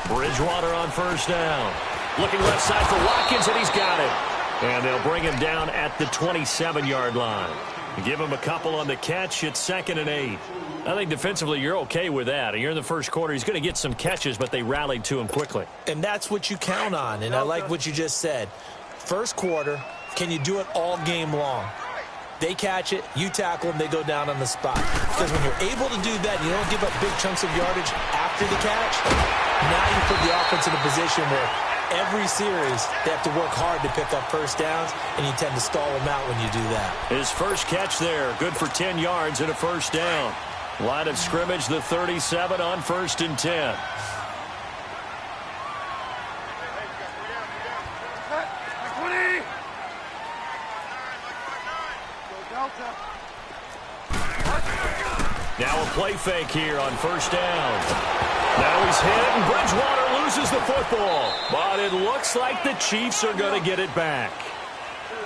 Bridgewater on first down. Looking left side for Watkins, and he's got it. And they'll bring him down at the 27-yard line. Give him a couple on the catch. It's 2nd and 8. I think defensively you're okay with that. You're in the first quarter. He's going to get some catches, but they rallied to him quickly. And that's what you count on, and I like what you just said. First quarter, can you do it all game long? They catch it, you tackle them, they go down on the spot. Because when you're able to do that, you don't give up big chunks of yardage after the catch, now you put the offense in a position where every series they have to work hard to pick up first downs, and you tend to stall them out when you do that. His first catch there, good for 10 yards and a first down. Line of scrimmage, the 37 on 1st and 10. Now a play fake here on first down. Now he's hit, and Bridgewater loses the football. But it looks like the Chiefs are going to get it back.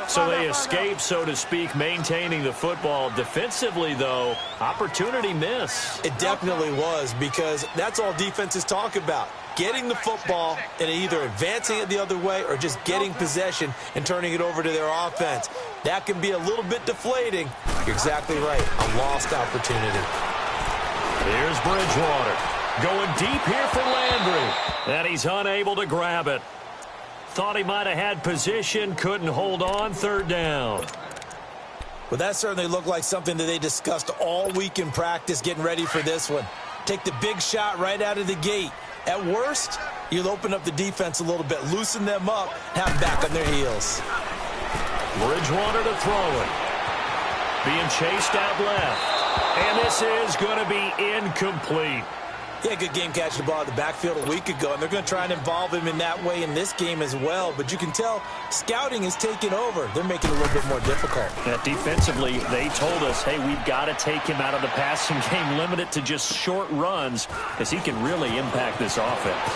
So they escape, so to speak, maintaining the football. Defensively, though, opportunity miss. It definitely was, because that's all defenses talk about. Getting the football and either advancing it the other way or just getting possession and turning it over to their offense. That can be a little bit deflating. You're exactly right. A lost opportunity. Here's Bridgewater. Going deep here for Landry. And he's unable to grab it. Thought he might have had position, couldn't hold on, 3rd down. Well, that certainly looked like something that they discussed all week in practice getting ready for this one. Take the big shot right out of the gate. At worst, you'll open up the defense a little bit, loosen them up, have them back on their heels. Bridgewater to throw it. Being chased out left. And this is going to be incomplete. Yeah, good game catching the ball in the backfield a week ago, and they're going to try and involve him in that way in this game as well. But you can tell scouting is taking over. They're making it a little bit more difficult. Yeah, defensively, they told us, hey, we've got to take him out of the passing game, limit it to just short runs, as he can really impact this offense.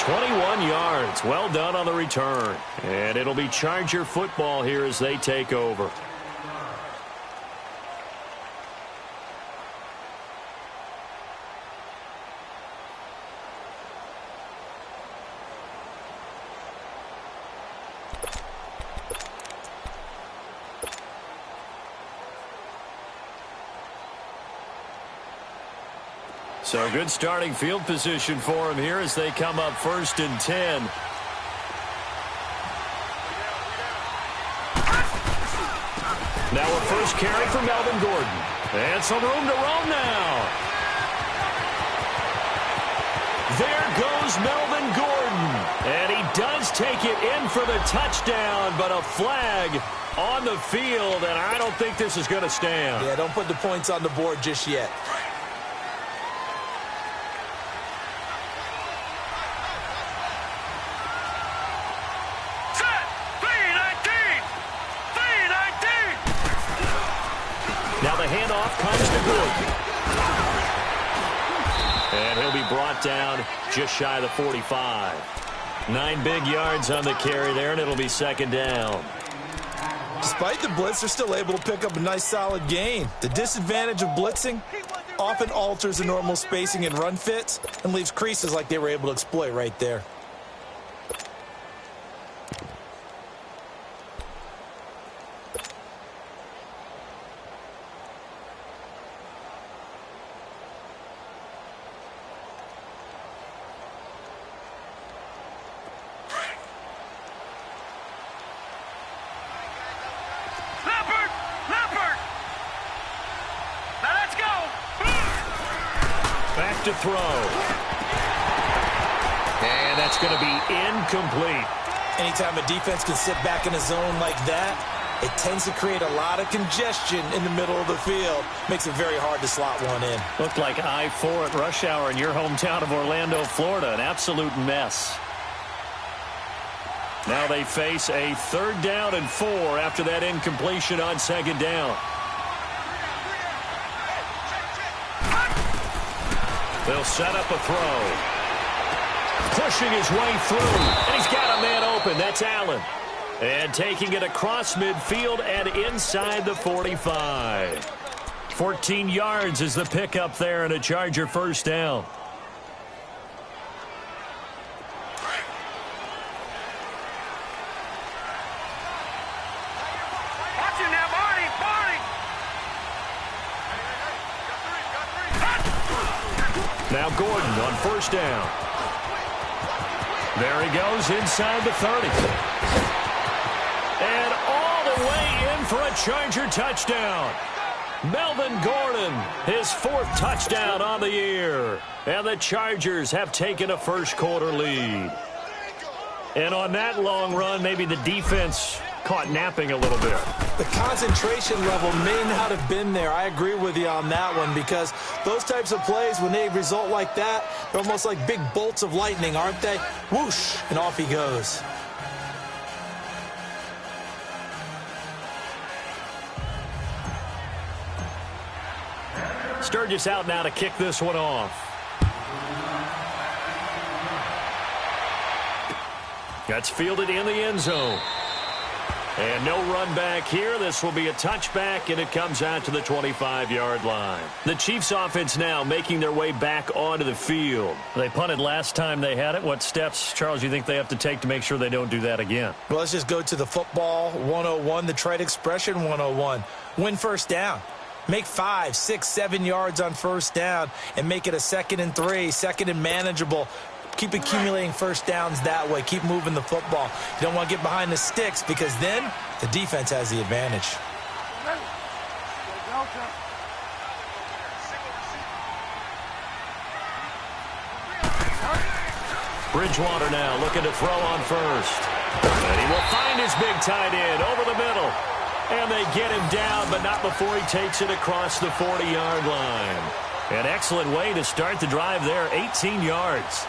21 yards. Well done on the return. And it'll be Charger football here as they take over. So good starting field position for him here as they come up 1st and 10. Now a first carry for Melvin Gordon. And some room to roam now. There goes Melvin Gordon. And he does take it in for the touchdown, but a flag on the field, and I don't think this is going to stand. Yeah, don't put the points on the board just yet. Now the handoff comes to Gordon. And he'll be brought down just shy of the 45. 9 big yards on the carry there, and it'll be 2nd down. Despite the blitz, they're still able to pick up a nice solid gain. The disadvantage of blitzing often alters the normal spacing and run fits and leaves creases like they were able to exploit right there. Back to throw. And that's going to be incomplete. Anytime a defense can sit back in a zone like that, it tends to create a lot of congestion in the middle of the field. Makes it very hard to slot one in. Looked like I-4 at rush hour in your hometown of Orlando, Florida. An absolute mess. Now they face a 3rd down and 4 after that incompletion on 2nd down. They'll set up a throw. Pushing his way through. And he's got a man open. That's Allen. And taking it across midfield and inside the 45. 14 yards is the pickup there and a Charger first down. Now Gordon on first down. There he goes inside the 30. And all the way in for a Charger touchdown. Melvin Gordon, his 4th touchdown on the year. And the Chargers have taken a first-quarter lead. And on that long run, maybe the defense caught napping a little bit. The concentration level may not have been there. I agree with you on that one, because those types of plays, when they result like that, they're almost like big bolts of lightning, aren't they? Whoosh, and off he goes. Sturgis out now to kick this one off. That's fielded in the end zone. And no run back here. This will be a touchback, and it comes out to the 25-yard line. The Chiefs offense now making their way back onto the field. They punted last time they had it. What steps, Charles, do you think they have to take to make sure they don't do that again? Well, let's just go to the football 101, the trade expression 101. Win first down. Make 5, 6, 7 yards on first down and make it a 2nd and 3, 2nd and manageable. Keep accumulating first downs that way. Keep moving the football. You don't want to get behind the sticks, because then the defense has the advantage. Bridgewater now looking to throw on first. And he will find his big tight end over the middle. And they get him down, but not before he takes it across the 40-yard line. An excellent way to start the drive there, 18 yards.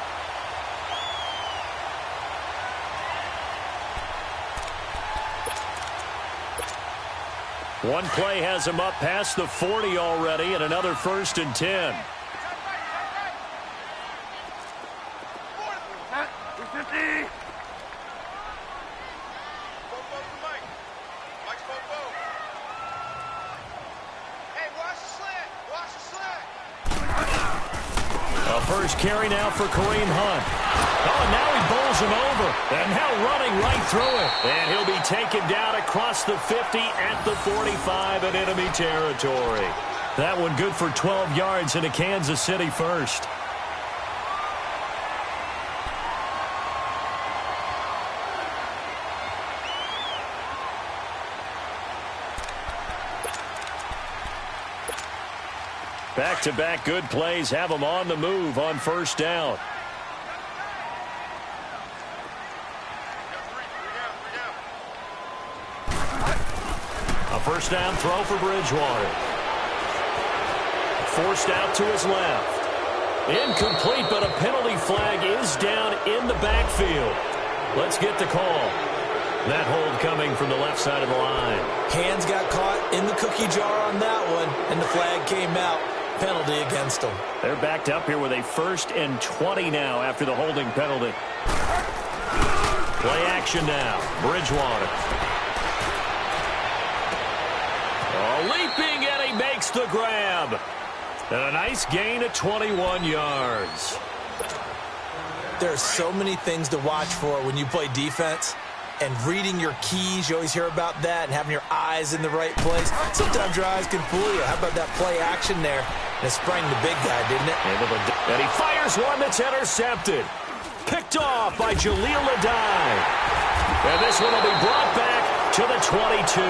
One play has him up past the 40 already, and another 1st and 10. A first carry now for Kareem Hunt. Oh, and now he bowls him over. And now running right through it. And he'll be taken down across the 50 at the 45 in enemy territory. That one good for 12 yards into Kansas City first. Back-to-back good plays have them on the move on first down. A first down throw for Bridgewater. Forced out to his left. Incomplete, but a penalty flag is down in the backfield. Let's get the call. That hold coming from the left side of the line. Hands got caught in the cookie jar on that one, and the flag came out. Penalty against them. They're backed up here with a 1st and 20 now after the holding penalty. Play action now. Bridgewater. Oh, leaping, and he makes the grab. And a nice gain of 21 yards. There are so many things to watch for when you play defense. And reading your keys, you always hear about that, and having your eyes in the right place. Sometimes your eyes can fool you. How about that play action there? And it sprang the big guy, didn't it? And he fires one that's intercepted. Picked off by Jaleel Adai. And this one will be brought back to the 22.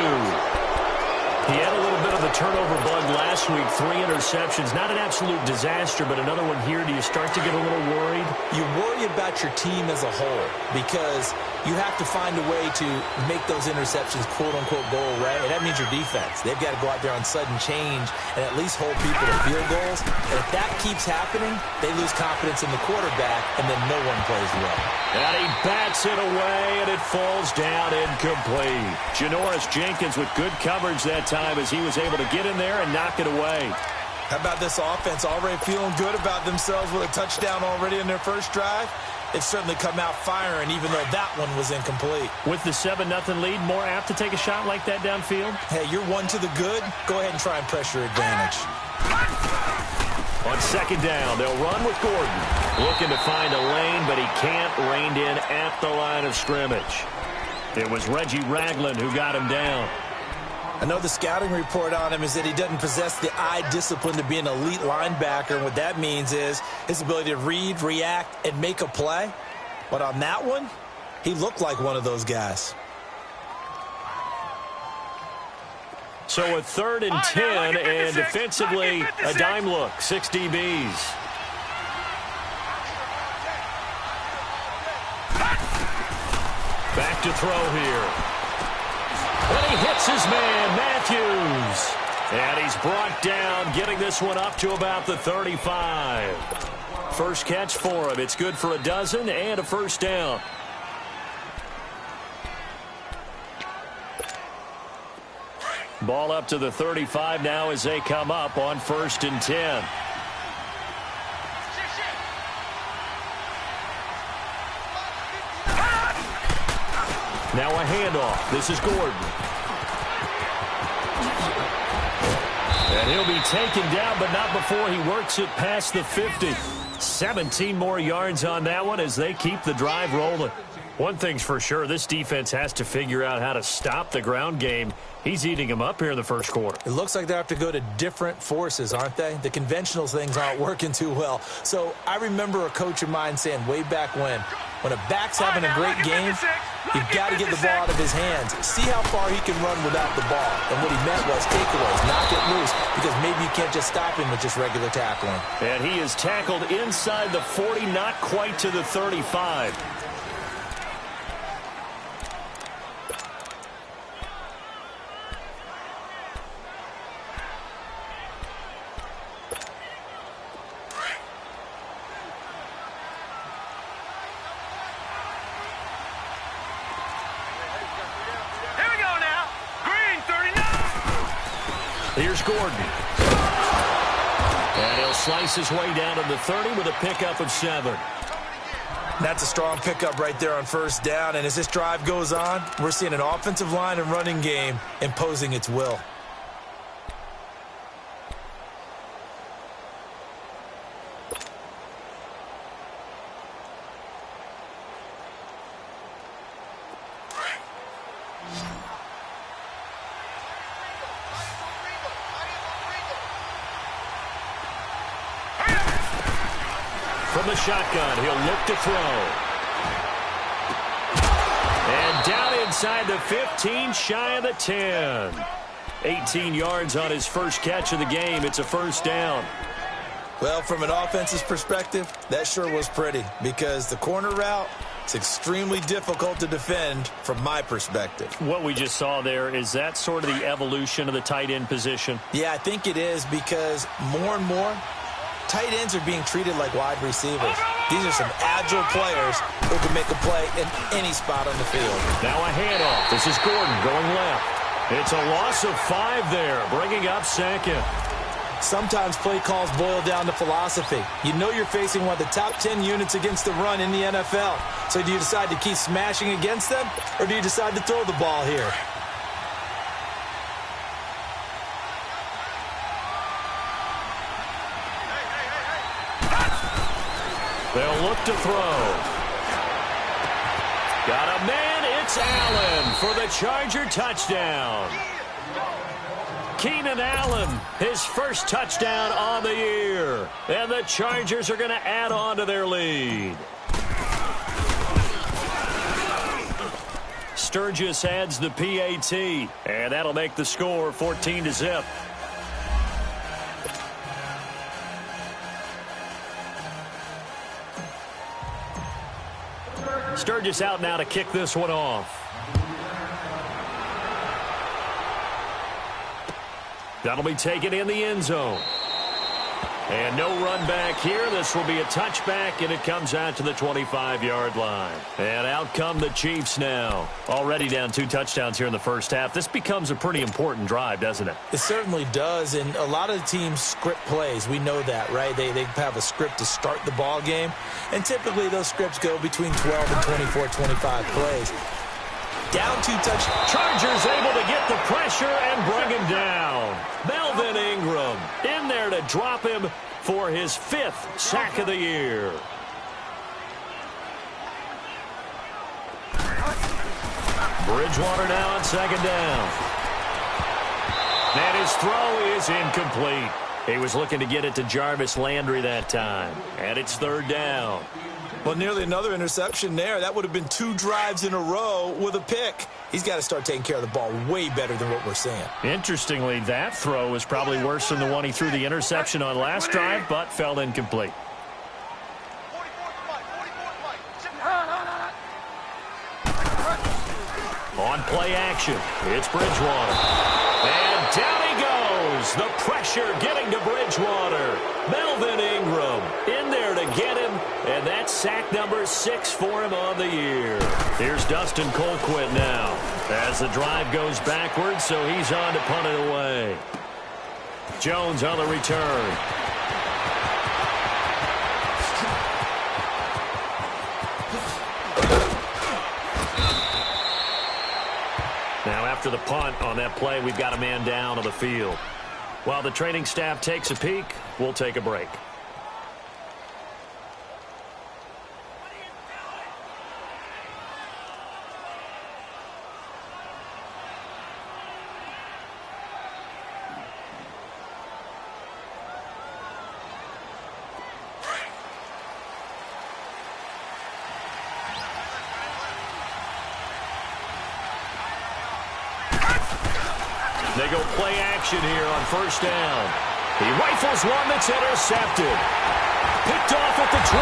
He had a little bit of the turnover bug last week, 3 interceptions. Not an absolute disaster, but another one here. Do you start to get a little worried? You worry about your team as a whole, because you have to find a way to make those interceptions, quote-unquote, go away. And that means your defense. They've got to go out there on sudden change and at least hold people to field goals. And if that keeps happening, they lose confidence in the quarterback, and then no one plays well. And he bats it away, and it falls down incomplete. Janoris Jenkins with good coverage that time as he was able to get in there and knock it away. How about this offense already feeling good about themselves with a touchdown already in their first drive? It's certainly come out firing, even though that one was incomplete. With the 7-0 lead, more apt to take a shot like that downfield? Hey, you're one to the good. Go ahead and try and press your advantage. On second down, they'll run with Gordon. Looking to find a lane, but he can't. Reined in at the line of scrimmage. It was Reggie Ragland who got him down. I know the scouting report on him is that he doesn't possess the eye discipline to be an elite linebacker. And what that means is his ability to read, react, and make a play. But on that one, he looked like one of those guys. So a 3rd and 10, and defensively a dime look, 6 DBs. Back to throw here. And he hits his man, Matthews. And he's brought down, getting this one up to about the 35. First catch for him. It's good for a dozen and a first down. Ball up to the 35 now as they come up on 1st and 10. Now a handoff. This is Gordon. And he'll be taken down, but not before he works it past the 50. 17 more yards on that one as they keep the drive rolling. One thing's for sure, this defense has to figure out how to stop the ground game. He's eating them up here in the first quarter. It looks like they have to go to different forces, aren't they? The conventional things aren't working too well. So I remember a coach of mine saying way back when a back's having a great game, you've got to get the ball out of his hands. See how far he can run without the ball. And what he meant was takeaways, knock it loose, because maybe you can't just stop him with just regular tackling. And he is tackled inside the 40, not quite to the 35. Here's Gordon. And he'll slice his way down to the 30 with a pickup of 7. That's a strong pickup right there on first down. And as this drive goes on, we're seeing an offensive line and running game imposing its will. From the shotgun, he'll look to throw. And down inside the 15, shy of the 10. 18 yards on his first catch of the game. It's a first down. Well, from an offense's perspective, that sure was pretty because the corner route is extremely difficult to defend from my perspective. What we just saw there, is that sort of the evolution of the tight end position? Yeah, I think it is because more and more, tight ends are being treated like wide receivers. These are some agile players who can make a play in any spot on the field. Now a handoff. This is Gordon going left. It's a loss of 5 there, bringing up 2nd. Sometimes play calls boil down to philosophy. You know you're facing one of the top 10 units against the run in the NFL. So do you decide to keep smashing against them, or do you decide to throw the ball here? They'll look to throw. Got a man. It's Allen for the Charger touchdown. Keenan Allen, his first touchdown on the year. And the Chargers are going to add on to their lead. Sturgis adds the PAT, and that'll make the score 14-0. Sturgis out now to kick this one off. That'll be taken in the end zone. And no run back here. This will be a touchback, and it comes out to the 25-yard line. And out come the Chiefs now. Already down 2 touchdowns here in the first half. This becomes a pretty important drive, doesn't it? It certainly does, and a lot of the teams script plays. We know that, right? They have a script to start the ball game, and typically those scripts go between 12 and 24, 25 plays. Down 2 touchdowns. Chargers able to get the pressure and bring him down. Melvin Ingram in there to drop him for his 5th sack of the year. Bridgewater now on 2nd down. And his throw is incomplete. He was looking to get it to Jarvis Landry that time. And it's third down. Well, nearly another interception there. That would have been 2 drives in a row with a pick. He's got to start taking care of the ball way better than what we're seeing. Interestingly, that throw was probably worse than the one he threw the interception on last drive, but fell incomplete. On play action, it's Bridgewater. And down he goes. The pressure getting to Bridgewater. Melvin Ingram in there to get him. And that's sack number 6 for him on the year. Here's Dustin Colquitt now. As the drive goes backwards, so he's on to punt it away. Jones on the return. Now after the punt on that play, we've got a man down on the field. While the training staff takes a peek, we'll take a break. They go play action here on first down. He rifles one that's intercepted. Picked off at the 22.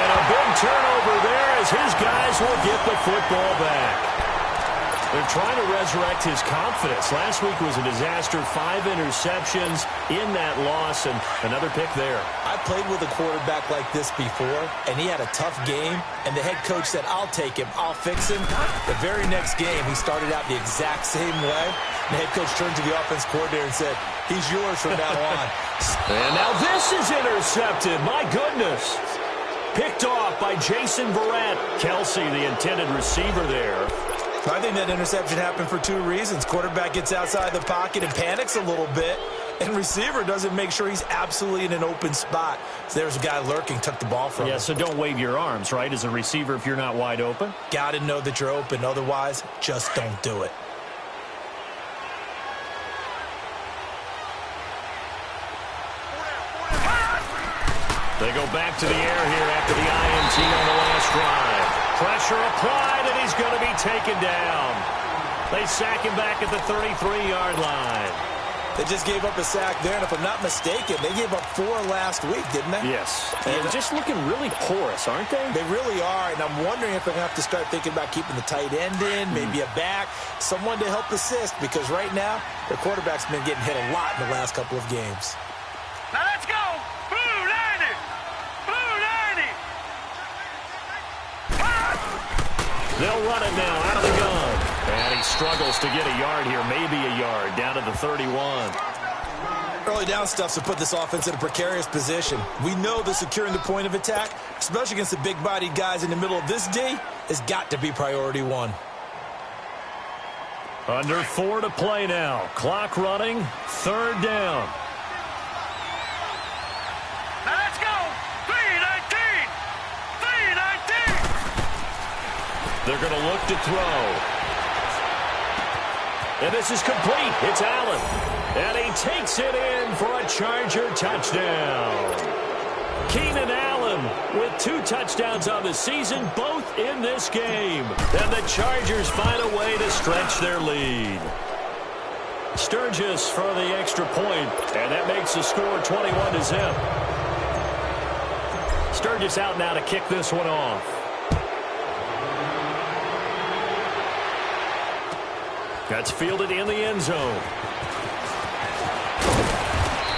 And a big turnover there as his guys will get the football back. They're trying to resurrect his confidence. Last week was a disaster. 5 interceptions in that loss, and another pick there. I played with a quarterback like this before, and he had a tough game, and the head coach said, I'll take him, I'll fix him. The very next game, he started out the exact same way. The head coach turned to the offense coordinator and said, he's yours from now on. And now this is intercepted. My goodness. Picked off by Jason Verrett. Kelsey, the intended receiver there. I think that interception happened for 2 reasons. Quarterback gets outside the pocket and panics a little bit, and receiver doesn't make sure he's absolutely in an open spot. So there's a guy lurking, took the ball from him. Yeah, so don't wave your arms, right, as a receiver if you're not wide open. Got to know that you're open. Otherwise, just don't do it. They go back to the air here after the INT on the last drive. Pressure applied, and he's going to be taken down. They sack him back at the 33-yard line. They just gave up a sack there, and if I'm not mistaken, they gave up 4 last week, didn't they? Yes. And just looking really porous, aren't they? They really are, and I'm wondering if they're going to have to start thinking about keeping the tight end in, maybe a back, someone to help assist, because right now, their quarterback's been getting hit a lot in the last couple of games. Now let's go! Blue 90! Blue 90! They'll run it now out of the gun. And he struggles to get a yard here, maybe a yard, down to the 31. Early down stuff to put this offense in a precarious position. We know that securing the point of attack, especially against the big-bodied guys in the middle of this D, has got to be priority 1. Under 4 to play now. Clock running, third down. Now let's go! 319! 319! They're going to look to throw. And this is complete. It's Allen. And he takes it in for a Charger touchdown. Keenan Allen with 2 touchdowns on the season, both in this game. And the Chargers find a way to stretch their lead. Sturgis for the extra point, and that makes the score 21-0. Sturgis out now to kick this one off. That's fielded in the end zone.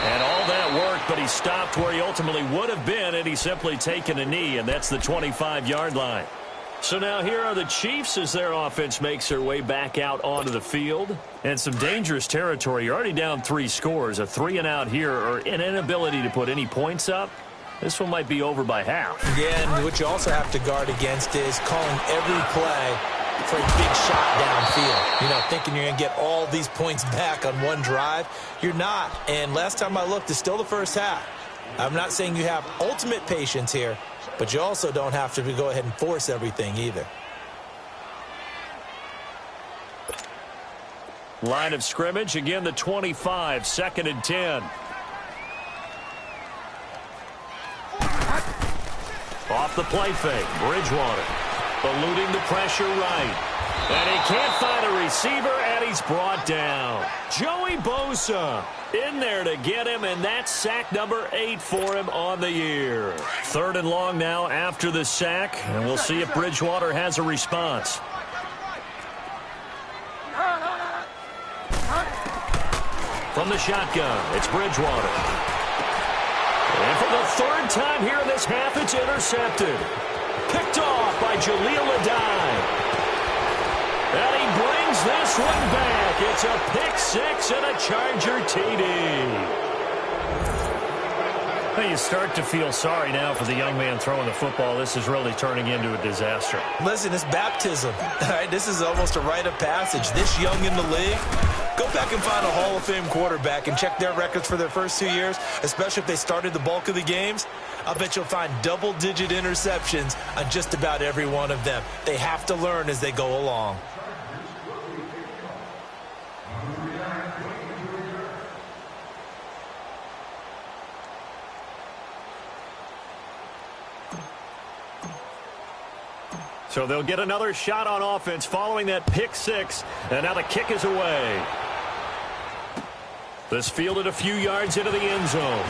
And all that work, but he stopped where he ultimately would have been, and he's simply taken a knee, and that's the 25-yard line. So now here are the Chiefs as their offense makes their way back out onto the field. And some dangerous territory. You're already down 3 scores. A 3-and-out here, or an inability to put any points up. This one might be over by half. Yeah, and what you also have to guard against is calling every play for a big shot downfield. You know, thinking you're going to get all these points back on one drive. You're not. And last time I looked, it's still the first half. I'm not saying you have ultimate patience here, but you also don't have to go ahead and force everything either. Line of scrimmage, again the 25, 2nd and 10. Off the play fake, Bridgewater eluding the pressure right. And he can't find a receiver, and he's brought down. Joey Bosa in there to get him, and that's sack number 8 for him on the year. 3rd and long now after the sack, and we'll see if Bridgewater has a response. From the shotgun, it's Bridgewater. And for the 3rd time here in this half, it's intercepted. Picked off by Jaleel Adai. And he brings this one back. It's a pick-6 and a Charger TD. Well, you start to feel sorry now for the young man throwing the football. This is really turning into a disaster. Listen, it's baptism. All right, this is almost a rite of passage. This young in the league, go back and find a Hall of Fame quarterback and check their records for their first 2 years, especially if they started the bulk of the games. I bet you'll find double-digit interceptions on just about every one of them. They have to learn as they go along. So they'll get another shot on offense following that pick-6, and now the kick is away. This fielded a few yards into the end zone.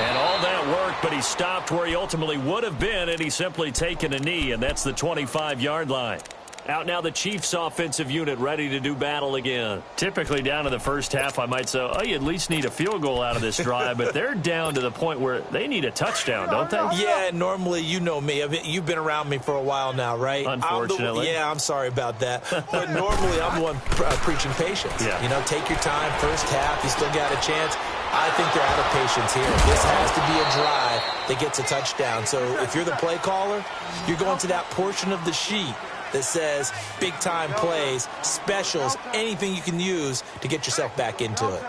And all that worked, but he stopped where he ultimately would have been, and he's simply taken a knee, and that's the 25-yard line. Out now the Chiefs offensive unit ready to do battle again. Typically down to the first half, I might say, oh, you at least need a field goal out of this drive, but they're down to the point where they need a touchdown, don't they? Yeah, normally, you know me. You've been around me for a while now, right? Unfortunately. I'm sorry about that. But normally, I'm the one preaching patience. Yeah. You know, take your time, first half, you still got a chance. I think they're out of patience here. This has to be a drive that gets a touchdown. So if you're the play caller, you're going to that portion of the sheet that says big-time plays, specials, anything you can use to get yourself back into it.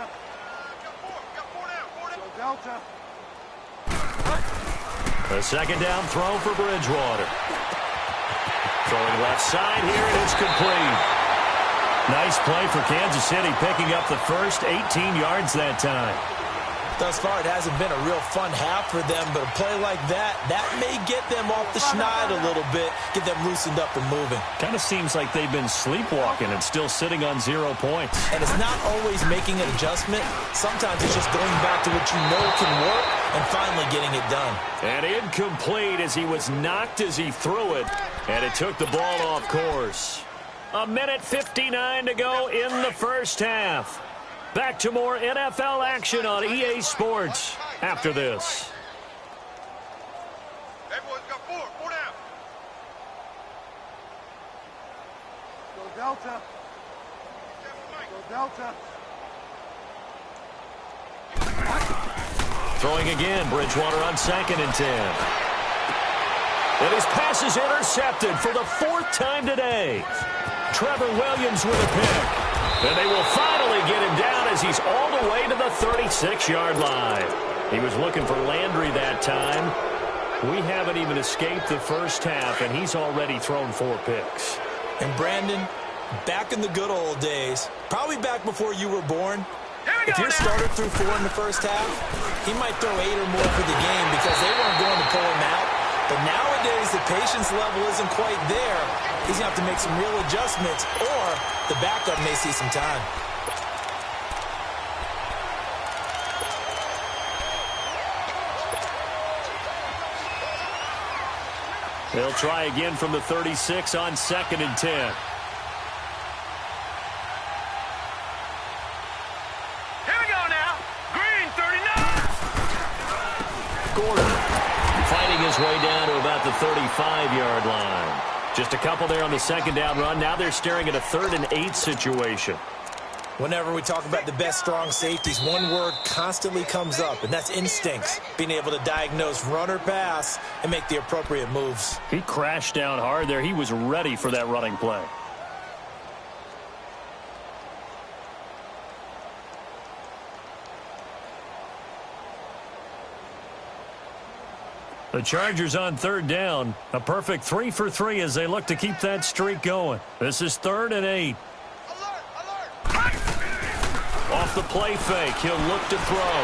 A 2nd down throw for Bridgewater. Throwing left side here, and it's complete. Nice play for Kansas City, picking up the first 18 yards that time. Thus far, it hasn't been a real fun half for them, but a play like that may get them off the schneid a little bit, get them loosened up and moving. Kind of seems like they've been sleepwalking and still sitting on 0 points. And it's not always making an adjustment. Sometimes it's just going back to what you know can work and finally getting it done. And incomplete as he was knocked as he threw it, and it took the ball off course. 1:59 to go in the first half. Back to more NFL action on EA Sports after this. Everyone's got four down. Go Delta. Go Delta. Throwing again, Bridgewater on 2nd and 10. And his pass is intercepted for the 4th time today. Trevor Williams with a pick. And they will finally get him down as he's all the way to the 36-yard line. He was looking for Landry that time. We haven't even escaped the first half, and he's already thrown 4 picks. And Brandon, back in the good old days, probably back before you were born, if your starter threw 4 in the first half, he might throw 8 or more for the game because they weren't going to pull him out. But nowadays, the patience level isn't quite there. He's going to have to make some real adjustments, or the backup may see some time. They'll try again from the 36 on 2nd and 10. Here we go now. Green 39. Gordon fighting his way down to about the 35-yard line. Just a couple there on the 2nd down run. Now they're staring at a 3rd and 8 situation. Whenever we talk about the best strong safeties, one word constantly comes up, and that's instincts. Being able to diagnose run or pass and make the appropriate moves. He crashed down hard there. He was ready for that running play. The Chargers on 3rd down. A perfect 3 for 3 as they look to keep that streak going. This is 3rd and 8. Off the play fake, he'll look to throw.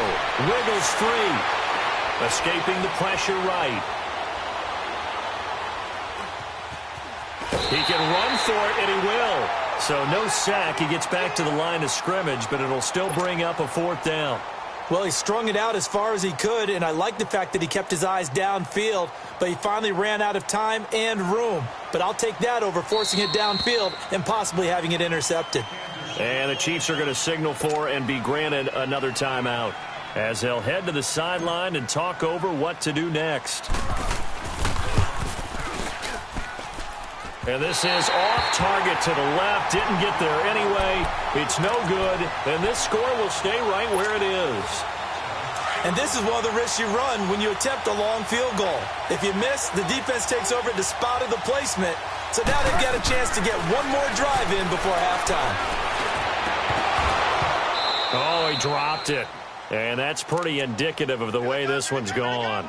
Wiggles free. Escaping the pressure right. He can run for it, and he will. So no sack. He gets back to the line of scrimmage, but it'll still bring up a 4th down. Well, he strung it out as far as he could, and I like the fact that he kept his eyes downfield, but he finally ran out of time and room. But I'll take that over forcing it downfield and possibly having it intercepted. And the Chiefs are going to signal for and be granted another timeout as they'll head to the sideline and talk over what to do next. And this is off target to the left. Didn't get there anyway. It's no good. And this score will stay right where it is. And this is one of the risks you run when you attempt a long field goal. If you miss, the defense takes over at the spot of the placement. So now they've got a chance to get one more drive in before halftime. Oh, he dropped it. And that's pretty indicative of the way this one's gone.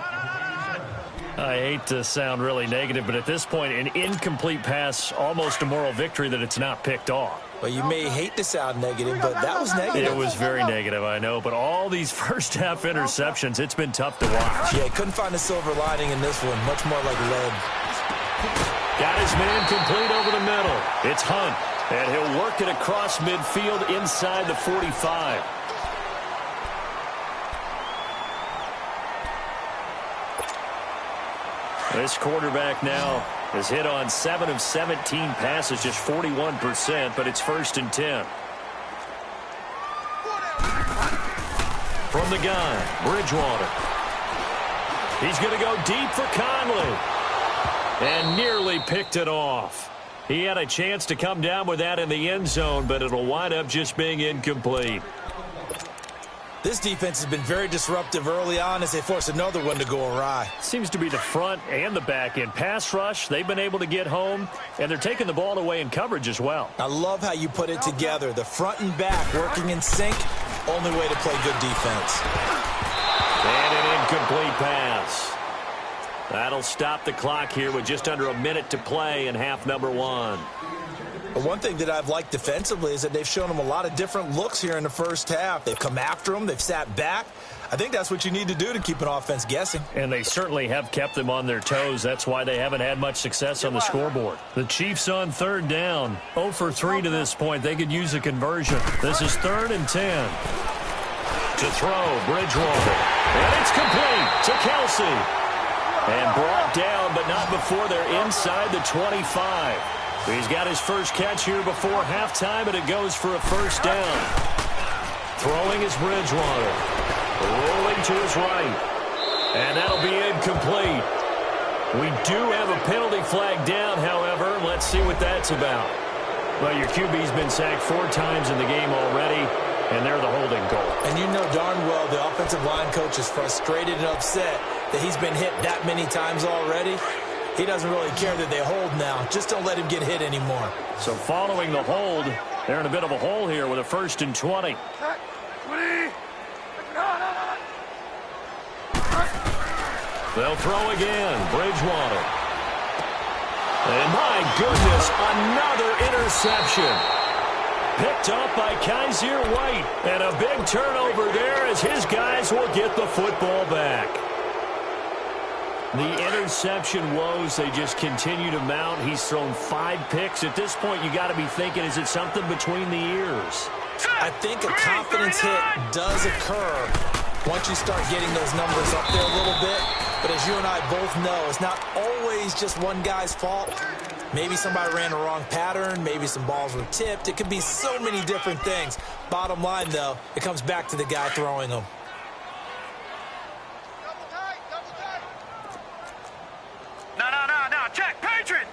I hate to sound really negative, but at this point, an incomplete pass, almost a moral victory that it's not picked off. Well, you may hate to sound negative, but that was negative. It was very negative, I know, but all these first-half interceptions, it's been tough to watch. Yeah, couldn't find a silver lining in this one, much more like lead. Got his man complete over the middle. It's Hunt, and he'll work it across midfield inside the 45. This quarterback now has hit on 7 of 17 passes, just 41%, but it's 1st and 10. From the gun, Bridgewater. He's going to go deep for Conley. And nearly picked it off. He had a chance to come down with that in the end zone, but it'll wind up just being incomplete. This defense has been very disruptive early on as they force another one to go awry. Seems to be the front and the back end. Pass rush, they've been able to get home, and they're taking the ball away in coverage as well. I love how you put it together. The front and back working in sync, only way to play good defense. And an incomplete pass. That'll stop the clock here with just under a minute to play in half number 1. But one thing that I've liked defensively is that they've shown them a lot of different looks here in the first half. They've come after them. They've sat back. I think that's what you need to do to keep an offense guessing. And they certainly have kept them on their toes. That's why they haven't had much success on the scoreboard. The Chiefs on 3rd down. 0 for 3 to this point. They could use a conversion. This is 3rd and 10. To throw, Bridgewater. And it's complete to Kelsey. And brought down, but not before they're inside the 25. He's got his first catch here before halftime, and it goes for a 1st down. Throwing is Bridgewater. Rolling to his right. And that'll be incomplete. We do have a penalty flag down, however. Let's see what that's about. Well, your QB's been sacked 4 times in the game already, and they're the holding goal. And you know darn well the offensive line coach is frustrated and upset that he's been hit that many times already. He doesn't really care that they hold now. Just don't let him get hit anymore. So following the hold, they're in a bit of a hole here with a 1st and 20. They'll throw again. Bridgewater. And my goodness, another interception. Picked up by Kaiser White. And a big turnover there as his guys will get the football back. The interception woes, they just continue to mount. He's thrown 5 picks. At this point, you got to be thinking, is it something between the ears? I think a confidence hit does occur once you start getting those numbers up there a little bit. But as you and I both know, it's not always just one guy's fault. Maybe somebody ran a wrong pattern. Maybe some balls were tipped. It could be so many different things. Bottom line, though, it comes back to the guy throwing them. No. Check. Patriot.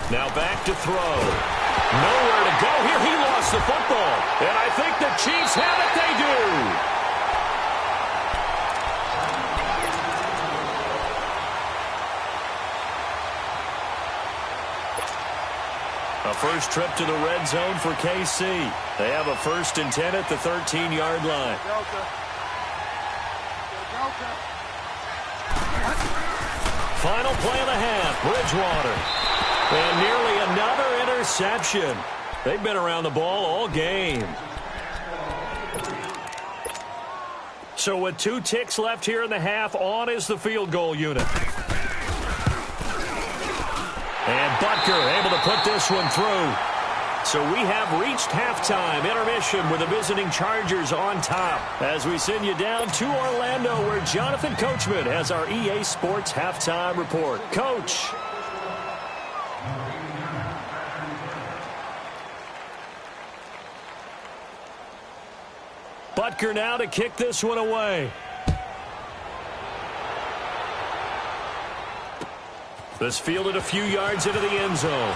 Now back to throw. Nowhere to go here. He lost the football. And I think the Chiefs have it. They do. A first trip to the red zone for KC. They have a 1st and 10 at the 13-yard line. Final play of the half, Bridgewater. And nearly another interception. They've been around the ball all game. So with 2 ticks left here in the half, on is the field goal unit. And Butker able to put this one through. So we have reached halftime intermission with the visiting Chargers on top as we send you down to Orlando where Jonathan Coachman has our EA Sports halftime report. Coach. Butker now to kick this one away. This fielded a few yards into the end zone.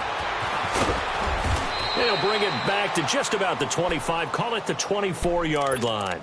They'll bring it back to just about the 25, call it the 24-yard line.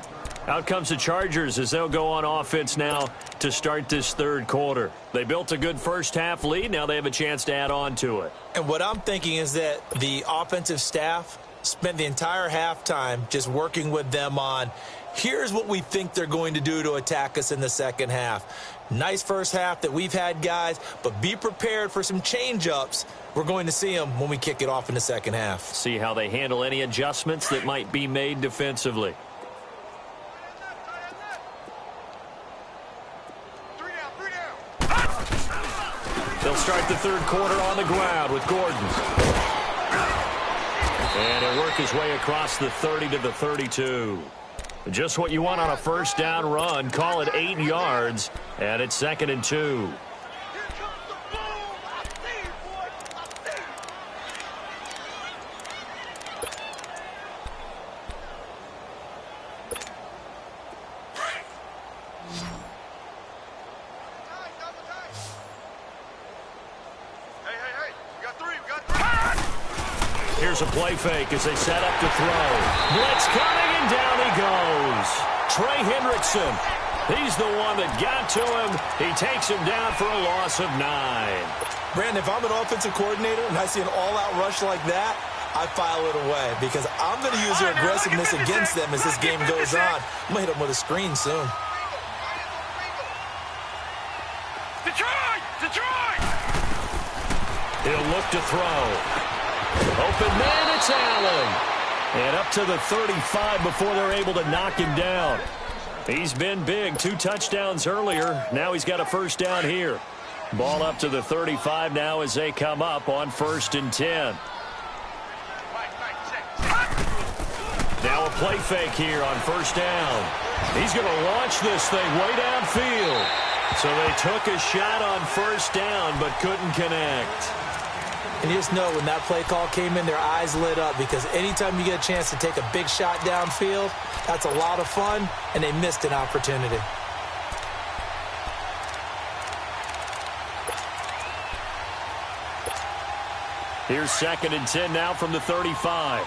Out comes the Chargers as they'll go on offense now to start this third quarter. They built a good first-half lead. Now they have a chance to add on to it. And what I'm thinking is that the offensive staff spent the entire halftime just working with them on, here's what we think they're going to do to attack us in the second half. Nice first half that we've had, guys, but be prepared for some change-ups. We're going to see them when we kick it off in the second half. See how they handle any adjustments that might be made defensively. They'll start the third quarter on the ground with Gordon. And he'll work his way across the 30 to the 32. Just what you want on a first down run. Call it 8 yards, and it's 2nd and 2. Here's a play fake as they set up to throw. Blitz coming, and down he goes. Trey Hendrickson. He's the one that got to him. He takes him down for a loss of 9. Brandon, if I'm an offensive coordinator and I see an all-out rush like that, I file it away because I'm going to use their aggressiveness against them as this game goes on. I'm going to hit them with a screen soon. Detroit! Detroit! He'll look to throw. Open man, it's Allen. And up to the 35 before they're able to knock him down. He's been big. 2 touchdowns earlier. Now he's got a first down here. Ball up to the 35 now as they come up on 1st and 10. Now a play fake here on 1st down. He's going to launch this thing way downfield. So they took a shot on 1st down but couldn't connect. And you just know when that play call came in, their eyes lit up because anytime you get a chance to take a big shot downfield, that's a lot of fun, and they missed an opportunity. Here's 2nd and 10 now from the 35.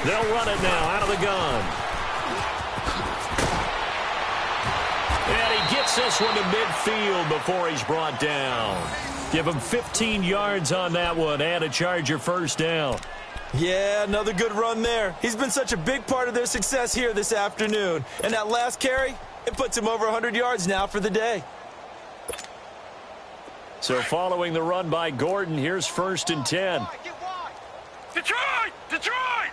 They'll run it now out of the gun. And he gets this one to midfield before he's brought down. Give him 15 yards on that one and a Charger first down. Yeah, another good run there. He's been such a big part of their success here this afternoon. And that last carry, it puts him over 100 yards now for the day. So following the run by Gordon, here's 1st and 10. Detroit! Detroit!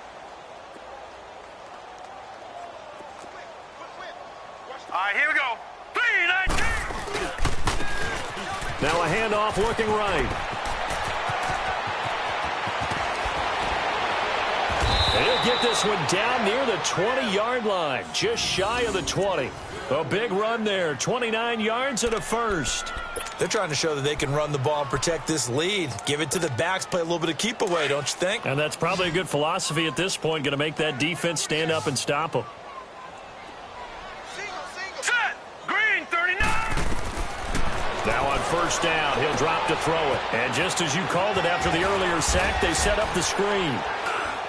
All right, here we go. 3-19. Now a handoff looking right. And he'll get this one down near the 20-yard line, just shy of the 20. A big run there, 29 yards and a first. They're trying to show that they can run the ball and protect this lead. Give it to the backs, play a little bit of keep away, don't you think? And that's probably a good philosophy at this point, going to make that defense stand up and stop them. Set. Green, 39. Now on 1st down, he'll drop to throw it. And just as you called it after the earlier sack, they set up the screen.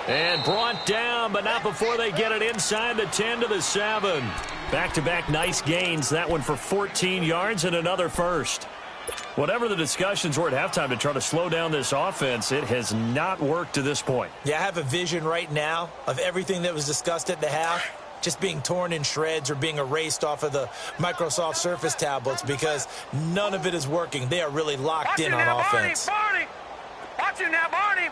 And brought down, but not before they get it inside the 10 to the 7. Back-to-back nice gains. That one for 14 yards and another first. Whatever the discussions were at halftime to try to slow down this offense, it has not worked to this point. Yeah, I have a vision right now of everything that was discussed at the half just being torn in shreds or being erased off of the Microsoft Surface tablets because none of it is working. They are really locked in on offense. Barney! Watch it now, Barney!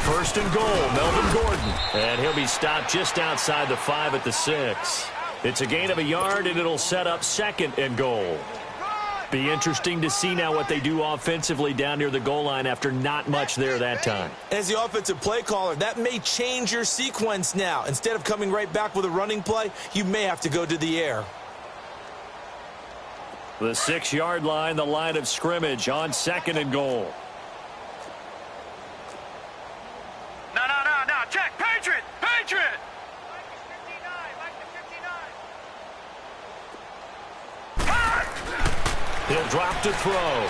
First and goal, Melvin Gordon. And he'll be stopped just outside the 5 at the 6. It's a gain of a yard, and it'll set up second and goal. Be interesting to see now what they do offensively down near the goal line after not much there that time. As the offensive play caller, that may change your sequence now. Instead of coming right back with a running play, you may have to go to the air. The 6-yard line, the line of scrimmage on second and goal. No. Check. Patriot! He'll drop to throw.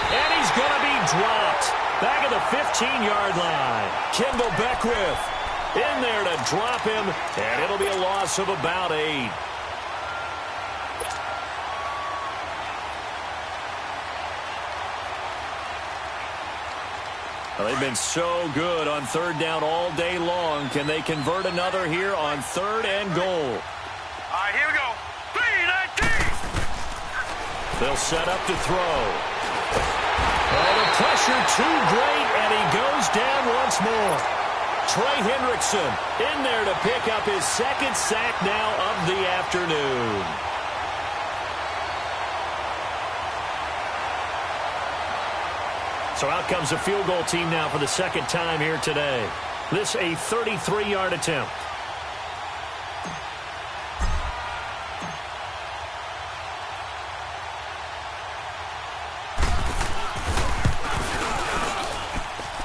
And he's going to be dropped. Back at the 15-yard line. Kendall Beckwith in there to drop him. And it'll be a loss of about 8. Well, they've been so good on third down all day long. Can they convert another here on third and goal? All right, here we go. 3-19. They'll set up to throw. Oh, the pressure too great, and he goes down once more. Trey Hendrickson in there to pick up his second sack now of the afternoon. So out comes the field goal team now for the second time here today. This a 33-yard attempt.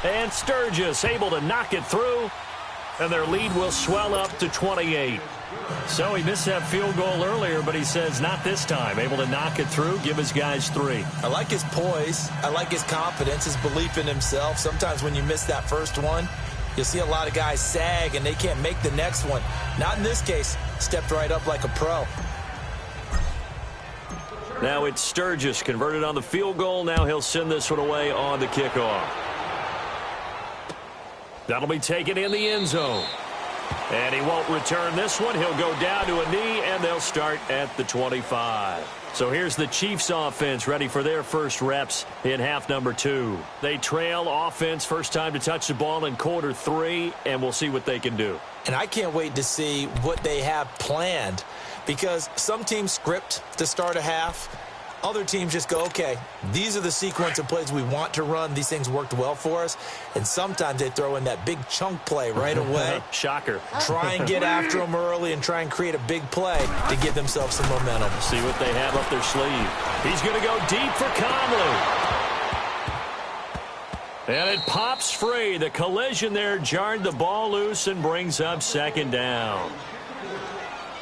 And Sturgis able to knock it through, and their lead will swell up to 28. So he missed that field goal earlier, but he says not this time. Able to knock it through, give his guys 3. I like his poise. I like his confidence, his belief in himself. Sometimes when you miss that first one, you'll see a lot of guys sag, and they can't make the next one. Not in this case. Stepped right up like a pro. Now it's Sturgis converted on the field goal. Now he'll send this one away on the kickoff. That'll be taken in the end zone. And he won't return this one. He'll go down to a knee, and they'll start at the 25. So here's the Chiefs offense ready for their first reps in half number 2. They trail offense first time to touch the ball in quarter 3, and we'll see what they can do. And I can't wait to see what they have planned because some teams script to start a half. Other teams just go, okay, these are the sequence of plays we want to run. These things worked well for us. And sometimes they throw in that big chunk play right away. Shocker. Try and get after them early and try and create a big play to give themselves some momentum. See what they have up their sleeve. He's going to go deep for Conley. And it pops free. The collision there jarred the ball loose and brings up second down.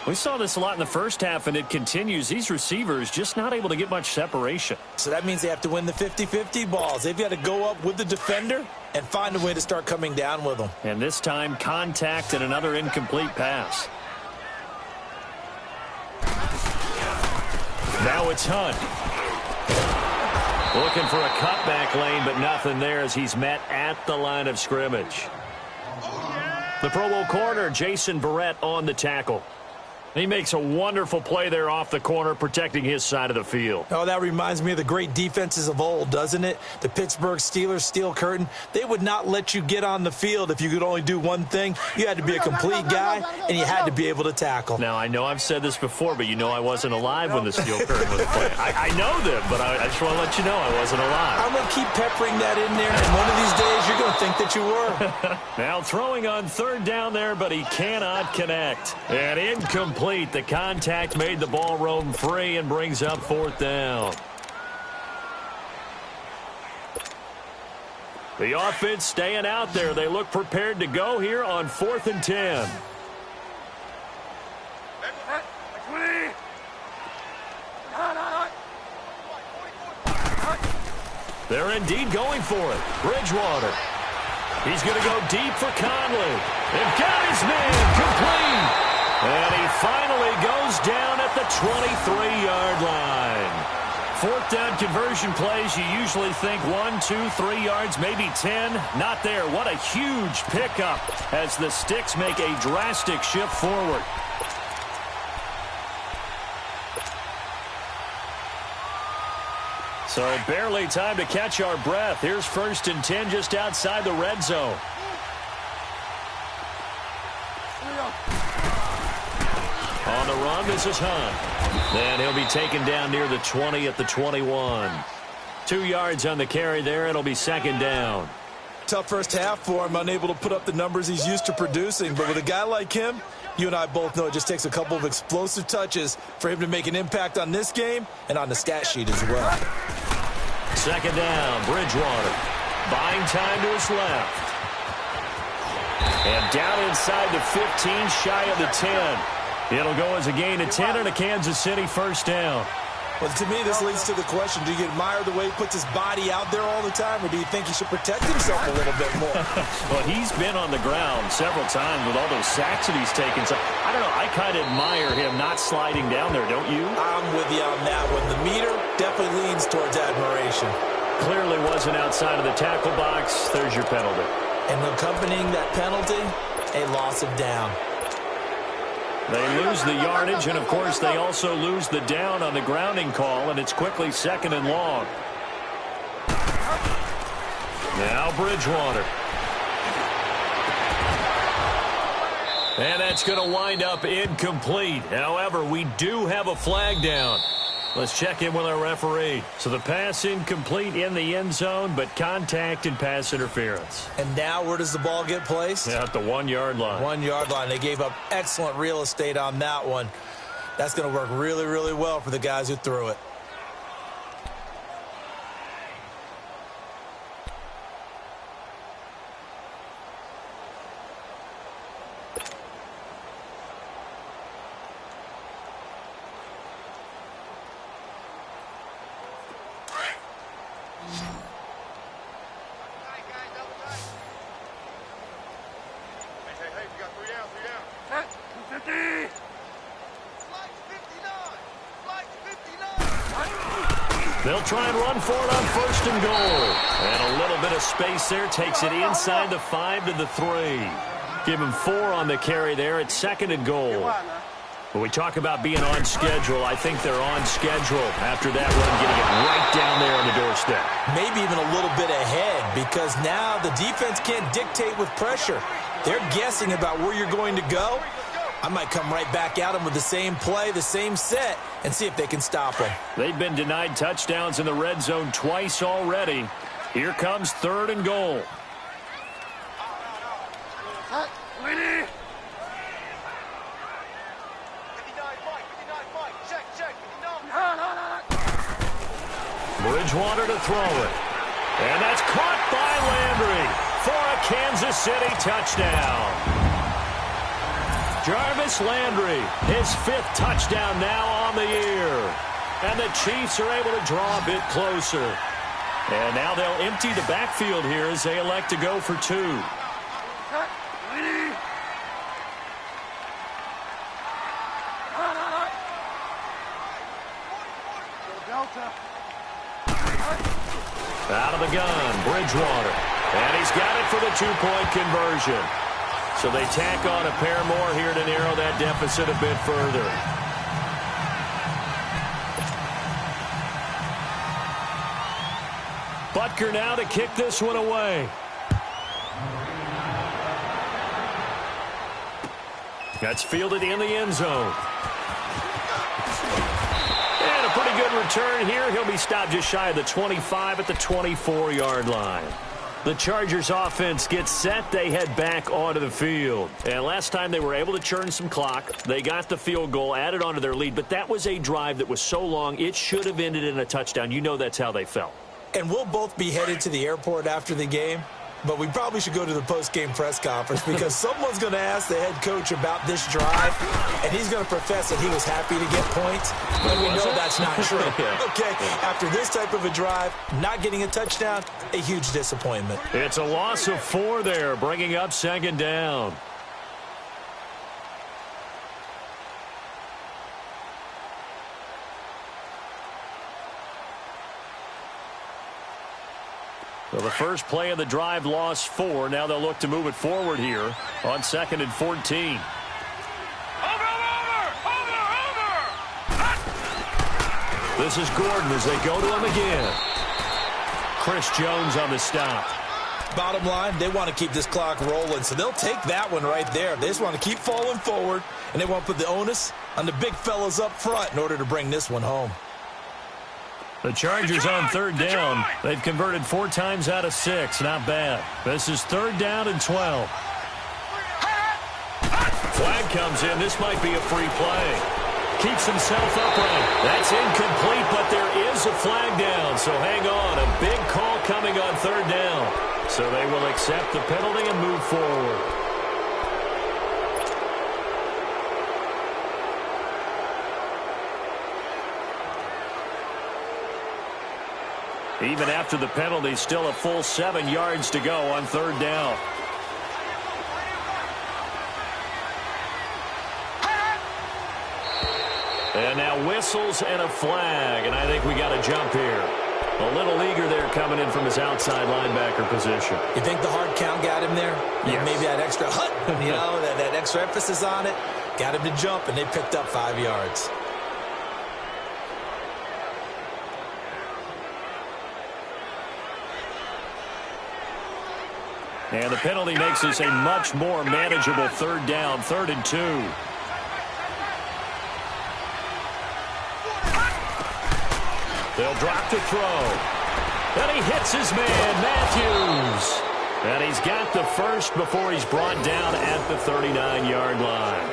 We saw this a lot in the first half, and it continues. These receivers just not able to get much separation. So that means they have to win the 50-50 balls. They've got to go up with the defender and find a way to start coming down with them. And this time, contact and another incomplete pass. Now it's Hunt. Looking for a cutback lane, but nothing there as he's met at the line of scrimmage. The Pro Bowl corner, Jason Barrett, on the tackle. He makes a wonderful play there off the corner, protecting his side of the field. Oh, that reminds me of the great defenses of old, doesn't it? The Pittsburgh Steelers steel curtain. They would not let you get on the field if you could only do one thing. You had to be a complete guy, and you had to be able to tackle. Now, I know I've said this before, but you know I wasn't alive when the steel curtain was playing. I know them, but I just want to let you know I wasn't alive. I'm going to keep peppering that in there, and one of these days you're going to think that you were. Now throwing on third down there, but he cannot connect. And incomplete. The contact made the ball roam free and brings up fourth down. The offense staying out there. They look prepared to go here on 4th and 10. They're indeed going for it. Bridgewater. He's going to go deep for Conley. They've got his man complete. And he finally goes down at the 23-yard line. Fourth down conversion plays, you usually think 1, 2, 3 yards, maybe 10. Not there. What a huge pickup as the Stackz make a drastic shift forward. So barely time to catch our breath. Here's 1st and 10 just outside the red zone. On the run, this is Hunt. And he'll be taken down near the 20 at the 21. 2 yards on the carry there. It'll be 2nd down. Tough first half for him, unable to put up the numbers he's used to producing. But with a guy like him, you and I both know it just takes a couple of explosive touches for him to make an impact on this game and on the stat sheet as well. 2nd down, Bridgewater. Buying time to his left. And down inside the 15, shy of the 10. It'll go as a gain of 10 and a Kansas City 1st down. Well, to me, this leads to the question, do you admire the way he puts his body out there all the time, or do you think he should protect himself a little bit more? Well, he's been on the ground several times with all those sacks that he's taken. So, I don't know, I kind of admire him not sliding down there, don't you? I'm with you on that one. The meter definitely leans towards admiration. Clearly wasn't outside of the tackle box. There's your penalty. And accompanying that penalty, a loss of down. They lose the yardage, and, of course, they also lose the down on the grounding call, and it's quickly 2nd and long. Now Bridgewater. And that's going to wind up incomplete. However, we do have a flag down. Let's check in with our referee. So the pass incomplete in the end zone, but contact and pass interference. And now where does the ball get placed? Yeah, at the 1-yard line. 1-yard line. They gave up excellent real estate on that one. That's going to work really, really well for the guys who threw it. They'll try and run for it on 1st and goal. And a little bit of space there takes it inside the 5 to the 3. Give him 4 on the carry there at 2nd and goal. When we talk about being on schedule, I think they're on schedule after that run, getting it right down there on the doorstep. Maybe even a little bit ahead, because now the defense can't dictate with pressure. They're guessing about where you're going to go. I might come right back at them with the same play, the same set, and see if they can stop them. They've been denied touchdowns in the red zone twice already. Here comes 3rd and goal. Bridgewater to throw it. And that's caught by Landry for a Kansas City touchdown. Jarvis Landry, his 5th touchdown now on the year. And the Chiefs are able to draw a bit closer. And now they'll empty the backfield here as they elect to go for 2. Out of the gun, Bridgewater. And he's got it for the 2-point conversion. So they tack on a pair more here to narrow that deficit a bit further. Butker now to kick this one away. That's fielded in the end zone. And a pretty good return here. He'll be stopped just shy of the 25 at the 24-yard line. The Chargers offense gets set. They head back onto the field. And last time they were able to churn some clock. They got the field goal, added onto their lead. But that was a drive that was so long, it should have ended in a touchdown. You know that's how they felt. And we'll both be headed to the airport after the game. But we probably should go to the post-game press conference because someone's going to ask the head coach about this drive, and he's going to profess that he was happy to get points. But we know that's not true. Okay, after this type of a drive, not getting a touchdown, a huge disappointment. It's a loss of 4 there, bringing up 2nd down. Well, the first play of the drive lost 4. Now they'll look to move it forward here on 2nd and 14. This is Gordon as they go to him again. Chris Jones on the stop. Bottom line, they want to keep this clock rolling, so they'll take that one right there. They just want to keep falling forward, and they want to put the onus on the big fellas up front in order to bring this one home. The Chargers on 3rd down. They've converted 4 times out of 6. Not bad. This is 3rd down and 12. Flag comes in. This might be a free play. Keeps himself upright. That's incomplete, but there is a flag down. So hang on. A big call coming on 3rd down. So they will accept the penalty and move forward. Even after the penalty, still a full 7 yards to go on 3rd down. And now whistles and a flag, and I think we got a jump here. A little eager there coming in from his outside linebacker position. You think the hard count got him there? Yes. Maybe that extra that extra emphasis on it got him to jump, and they picked up 5 yards. And the penalty makes this a much more manageable 3rd down, 3rd and 2. They'll drop to throw. And he hits his man, Matthews. And he's got the first before he's brought down at the 39-yard line.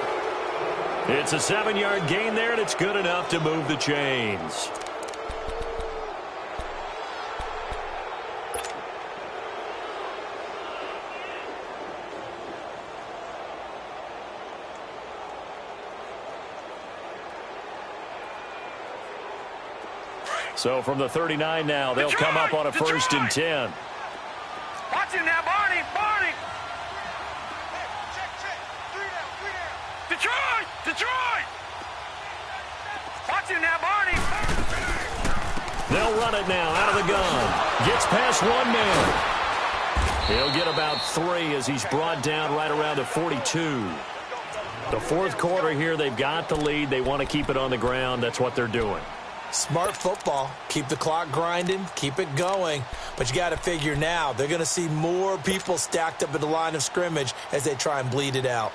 It's a 7-yard gain there, and it's good enough to move the chains. So from the 39 now, they'll come up on a 1st and 10. Watch him now, Barney. Barney. Detroit. Detroit. Watch him now, Barney. They'll run it now out of the gun. Gets past 1 man. He'll get about 3 as he's brought down right around the 42. The 4th quarter here, they've got the lead. They want to keep it on the ground. That's what they're doing. Smart football. Keep the clock grinding. Keep it going. But you got to figure now they're going to see more people stacked up at the line of scrimmage as they try and bleed it out.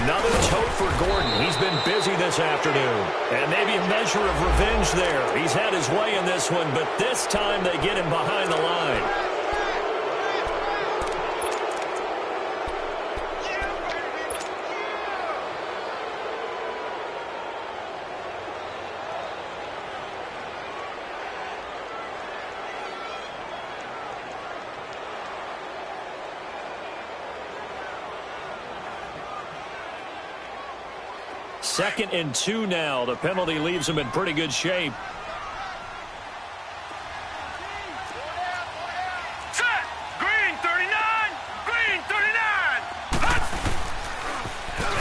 Another tote for Gordon. He's been busy this afternoon. And maybe a measure of revenge there. He's had his way in this one, but this time they get him behind the line. Second and 2 now. The penalty leaves him in pretty good shape. Set. Green 39. Green 39.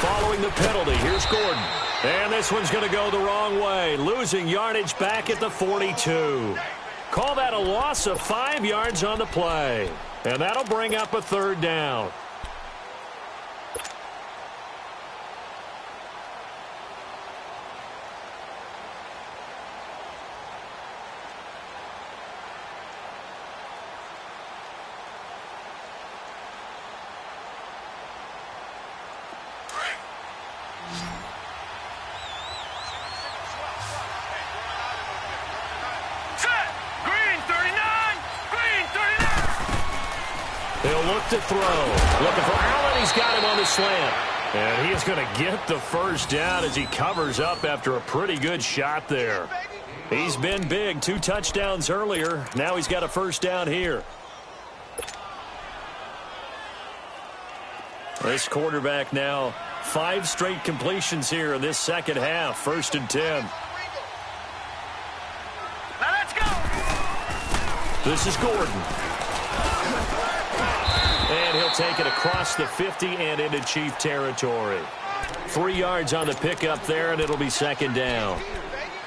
Following the penalty, here's Gordon. And this one's going to go the wrong way. Losing yardage back at the 42. Call that a loss of 5 yards on the play. And that'll bring up a 3rd down. He'll look to throw. Looking for Allen. He's got him on the slant. And he is going to get the first down as he covers up after a pretty good shot there. He's been big. 2 touchdowns earlier. Now he's got a first down here. This quarterback now 5 straight completions here in this second half. 1st and 10. This is Gordon. And he'll take it across the 50 and into Chief territory. 3 yards on the pickup there, and it'll be second down.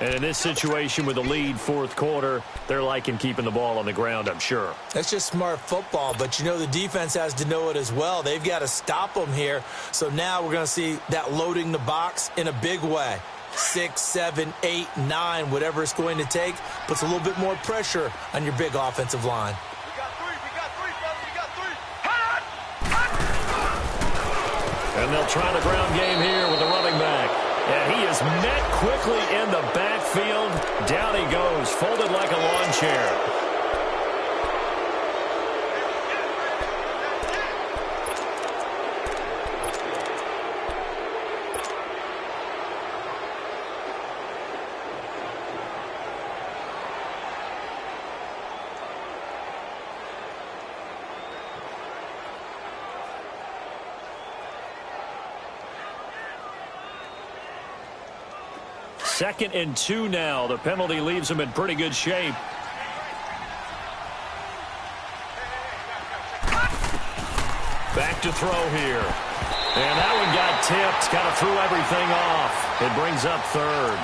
And in this situation with the lead fourth quarter, they're liking keeping the ball on the ground, I'm sure. That's just smart football, but you know the defense has to know it as well. They've got to stop them here. So now we're going to see that loading the box in a big way. 6, 7, 8, 9, whatever it's going to take, puts a little bit more pressure on your big offensive line. We got three, fellas, we got three. Hot! And they'll try the ground game here with the running back. And he is met quickly in the backfield. Down he goes, folded like a lawn chair. Second and 2 now. The penalty leaves him in pretty good shape. Back to throw here. And that one got tipped. Kind of threw everything off. It brings up third.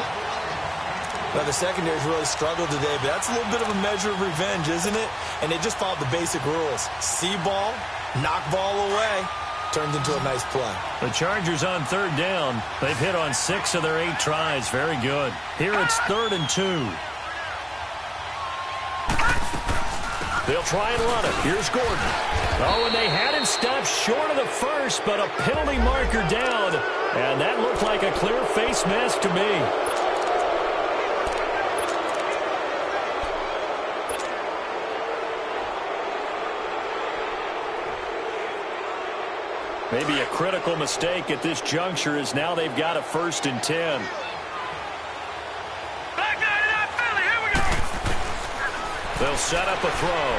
Well, the secondary's really struggled today, but that's a little bit of a measure of revenge, isn't it? And they just followed the basic rules. See ball, knock ball away. Turned into a nice play. The Chargers on third down. They've hit on 6 of their 8 tries. Very good. Here it's 3rd and 2. They'll try and run it. Here's Gordon. Oh, and they had him stopped short of the first, but a penalty marker down. And that looked like a clear face mask to me. Maybe a critical mistake at this juncture is now they've got a 1st and 10. Back down to that Philly, here we go. They'll set up a throw.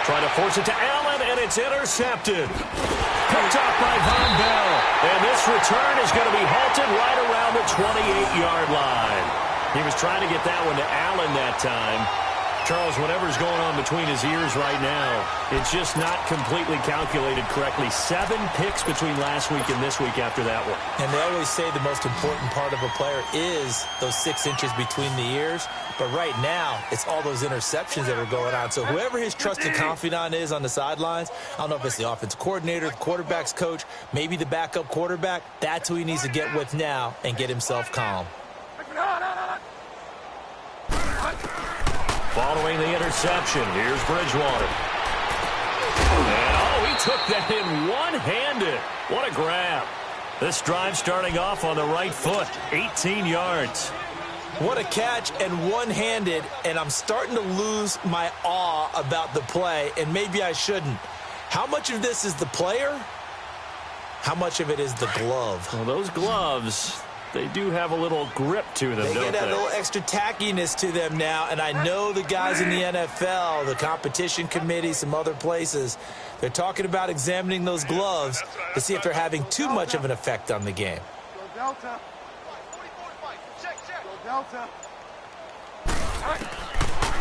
Trying to force it to Allen, and it's intercepted. Picked off by Von Bell. And this return is going to be halted right around the 28-yard line. He was trying to get that one to Allen that time. Charles, whatever's going on between his ears right now, it's just not completely calculated correctly. 7 picks between last week and this week after that one. And they always say the most important part of a player is those 6 inches between the ears. But right now, it's all those interceptions that are going on. So whoever his trusted confidant is on the sidelines, I don't know if it's the offensive coordinator, the quarterback's coach, maybe the backup quarterback, that's who he needs to get with now and get himself calm. Following the interception, here's Bridgewater. And, oh, he took that in one-handed. What a grab. This drive starting off on the right foot, 18 yards. What a catch and one-handed, and I'm starting to lose my awe about the play, and maybe I shouldn't. How much of this is the player? How much of it is the glove? Well, those gloves, they do have a little grip to them, They don't get a they? little extra tackiness to them now, and I know the guys in the NFL, the competition committee, some other places, they're talking about examining those gloves to see if they're having too much of an effect on the game. Go Delta. Check. Go Delta.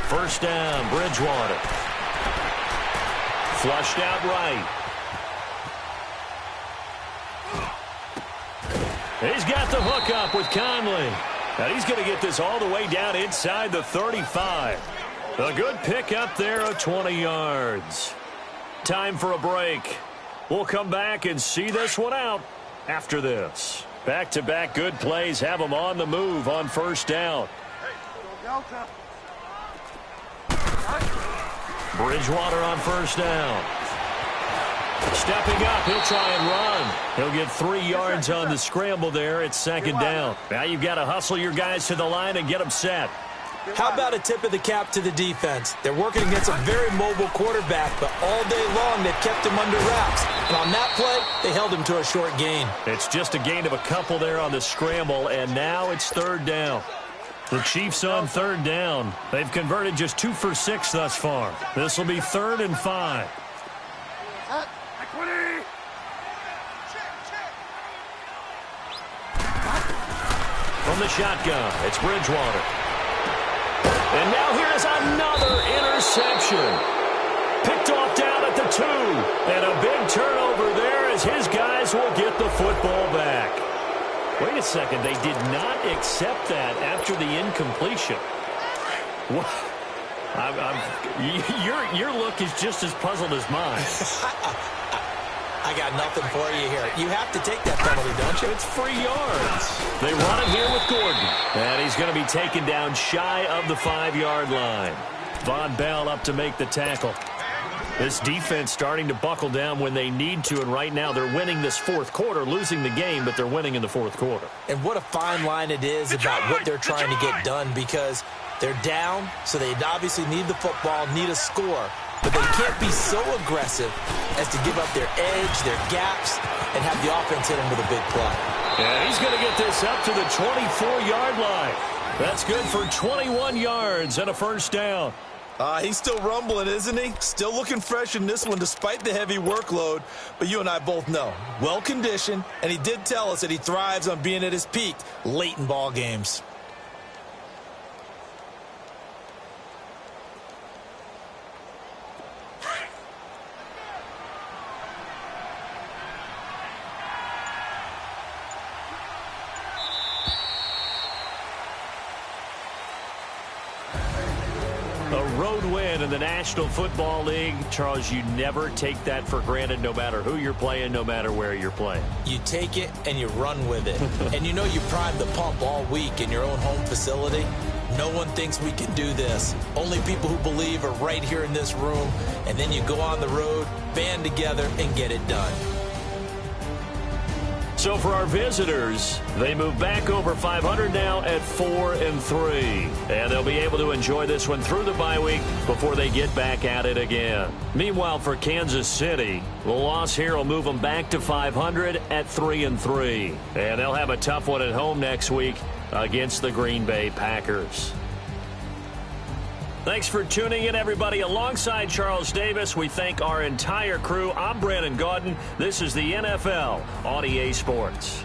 First down, Bridgewater. Flushed out right. He's got the hook up with Conley. And he's going to get this all the way down inside the 35. A good pick up there of 20 yards. Time for a break. We'll come back and see this one out after this. Back-to-back good plays have them on the move on first down. Go Delta. Bridgewater on first down. Stepping up, he'll try and run. He'll get 3 yards on the scramble there. It's second down. Now you've got to hustle your guys to the line and get them set. How about a tip of the cap to the defense? They're working against a very mobile quarterback, but all day long they've kept him under wraps. And on that play, they held him to a short gain. It's just a gain of a couple there on the scramble, and now it's third down. The Chiefs on third down. They've converted just 2 for 6 thus far. This will be 3rd and 5. Equity. From the shotgun, it's Bridgewater. And now here is another interception. Picked off down at the 2. And a big turnover there as his guys will get the football back. Wait a second. They did not accept that after the incompletion. What? Your look is just as puzzled as mine. I got nothing for you here. You have to take that penalty, don't you? It's free yards. They run it here with Gordon. And he's going to be taken down shy of the 5-yard line. Von Bell up to make the tackle. This defense starting to buckle down when they need to, and right now they're winning this fourth quarter, losing the game, but they're winning in the fourth quarter. And what a fine line it is about what they're trying to get done, because they're down, so they obviously need the football, need a score, but they can't be so aggressive as to give up their edge, their gaps, and have the offense hit them with a big play. And he's going to get this up to the 24-yard line. That's good for 21 yards and a first down. He's still rumbling, isn't he? Still looking fresh in this one despite the heavy workload. But you and I both know, well-conditioned, and he did tell us that he thrives on being at his peak late in ball games. A road win in the National Football League. Charles, you never take that for granted no matter who you're playing, no matter where you're playing. You take it and you run with it. And you know you primed the pump all week in your own home facility. No one thinks we can do this. Only people who believe are right here in this room. And then you go on the road, band together, and get it done. So for our visitors, they move back over 500 now at 4-3. And they'll be able to enjoy this one through the bye week before they get back at it again. Meanwhile, for Kansas City, the loss here will move them back to 500 at 3-3. And they'll have a tough one at home next week against the Green Bay Packers. Thanks for tuning in, everybody. Alongside Charles Davis, we thank our entire crew. I'm Brandon Gaudin. This is the NFL on EA Sports.